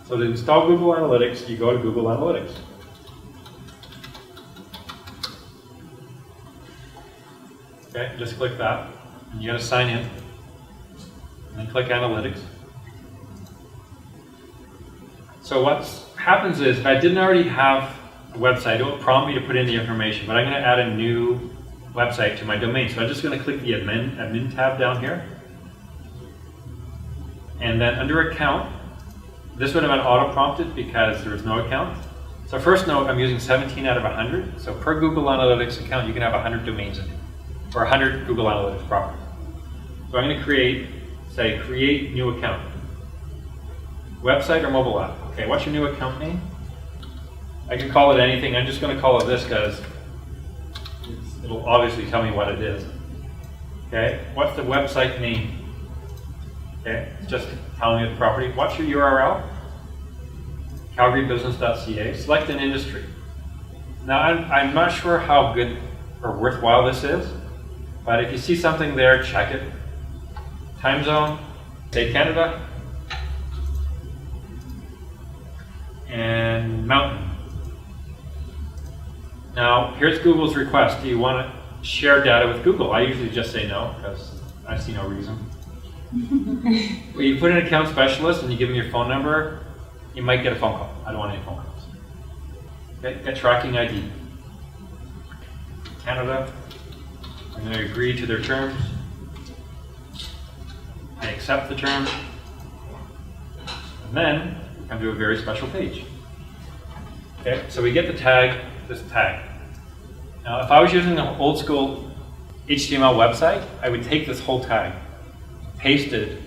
So to install Google Analytics, you go to Google Analytics. Okay, just click that, and you got to sign in, and then click Analytics. So what happens is, if I didn't already have a website, it will prompt me to put in the information, but I'm going to add a new website to my domain. So I'm just going to click the admin tab down here, and then under account, this would have been auto-prompted because there was no account. So first note, I'm using 17 out of 100. So per Google Analytics account, you can have 100 domains in it, or 100 Google Analytics properties. So I'm going to say create new account. Website or mobile app. Okay, what's your new account name? I can call it anything. I'm just going to call it this because it'll obviously tell me what it is. Okay, what's the website name? Okay, it's just telling me the property. What's your URL? calgarybusiness.ca. Select an industry. Now, I'm not sure how good or worthwhile this is, but if you see something there, check it. Time zone, say Canada, and mountain. Now, here's Google's request. Do you want to share data with Google? I usually just say no, because I see no reason. Well, you put in account specialist and you give them your phone number, you might get a phone call. I don't want any phone calls. Okay, get tracking ID. Canada, I'm going to agree to their terms. I accept the terms. And then we come to a very special page. Okay, so we get the tag, this tag. Now, if I was using an old school HTML website, I would take this whole tag, paste it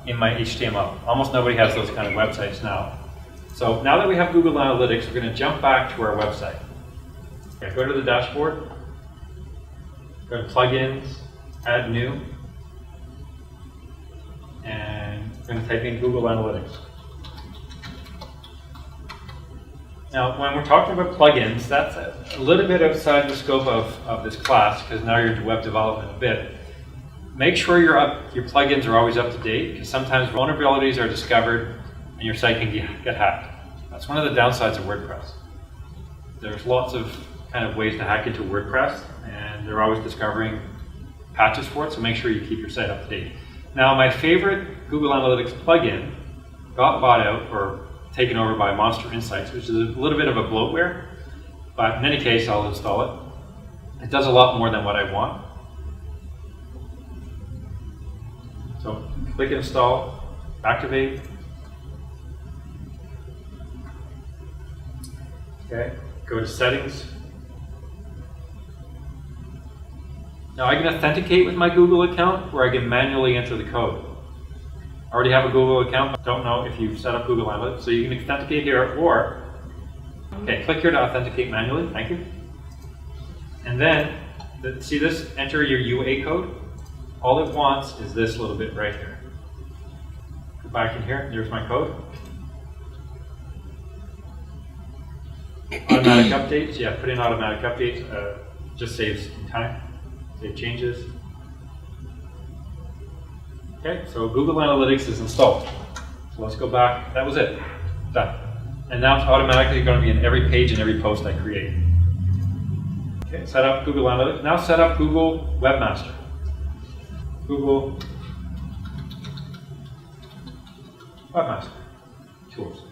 in my HTML. Almost nobody has those kind of websites now. So now that we have Google Analytics, we're going to jump back to our website. Okay, go to the dashboard, go to plugins, add new, and we're going to type in Google Analytics. Now, when we're talking about plugins, that's a little bit outside the scope of this class, because now you're into web development a bit. Make sure your plugins are always up to date, because sometimes vulnerabilities are discovered and your site can get hacked. That's one of the downsides of WordPress. There's lots of kind of ways to hack into WordPress, and they're always discovering patches for it, so make sure you keep your site up to date. Now, my favorite Google Analytics plugin got bought out or taken over by Monster Insights, which is a little bit of a bloatware, but in any case, I'll install it. It does a lot more than what I want. So click install, activate. Okay, go to settings. Now I can authenticate with my Google account, or I can manually enter the code. I already have a Google account, but don't know if you've set up Google Analytics, so you can authenticate here, or, okay, click here to authenticate manually, thank you. And then, see this, enter your UA code. All it wants is this little bit right here. Go back in here, there's my code. Automatic updates, yeah, put in automatic updates, just saves time, save changes. Okay, so Google Analytics is installed. So let's go back, that was it, done. And now it's automatically going to be in every page and every post I create. Okay, set up Google Analytics. Now set up Google Webmaster. Google Webmaster tools.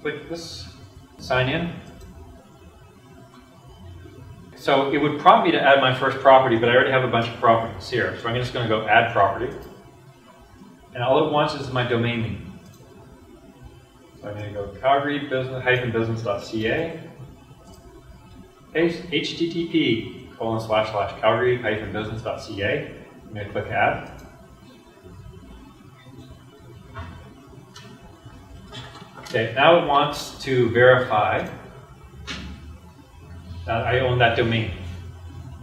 Click this, sign in. So it would prompt me to add my first property, but I already have a bunch of properties here. So I'm just going to go add property. And all it wants is my domain name. So I'm going to go calgarybusiness-business.ca. Paste http://calgary-business.ca. I'm going to click add. Okay, now it wants to verify that I own that domain.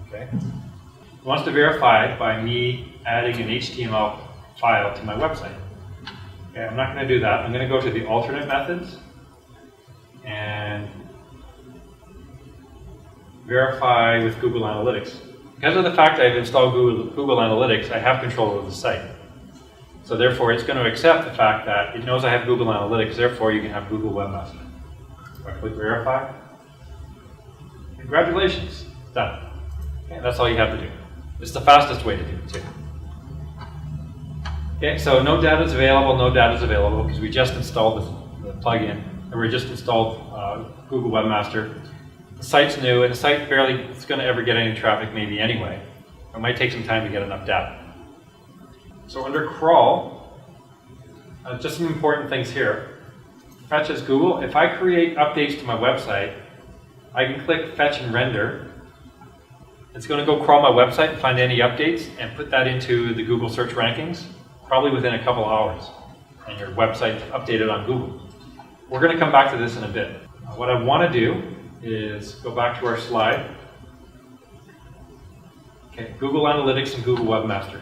Okay, it wants to verify it by me adding an HTML file to my website. Okay, I'm not going to do that. I'm going to go to the alternate methods and verify with Google Analytics. Because of the fact I've installed Google Analytics, I have control of the site. So therefore, it's going to accept the fact that it knows I have Google Analytics, therefore you can have Google Webmaster. If I click verify, congratulations, done. Okay, that's all you have to do. It's the fastest way to do it too. Okay, so no data is available because we just installed the plugin, and we just installed Google Webmaster. The site's new, and the site barely is going to ever get any traffic maybe anyway. It might take some time to get enough data. So under crawl, just some important things here. Fetch as Google. If I create updates to my website, I can click fetch and render. It's going to go crawl my website and find any updates and put that into the Google search rankings, probably within a couple hours, and your website's updated on Google. We're going to come back to this in a bit. What I want to do is go back to our slide. Okay, Google Analytics and Google Webmaster,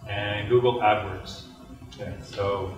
and Google AdWords. Okay, so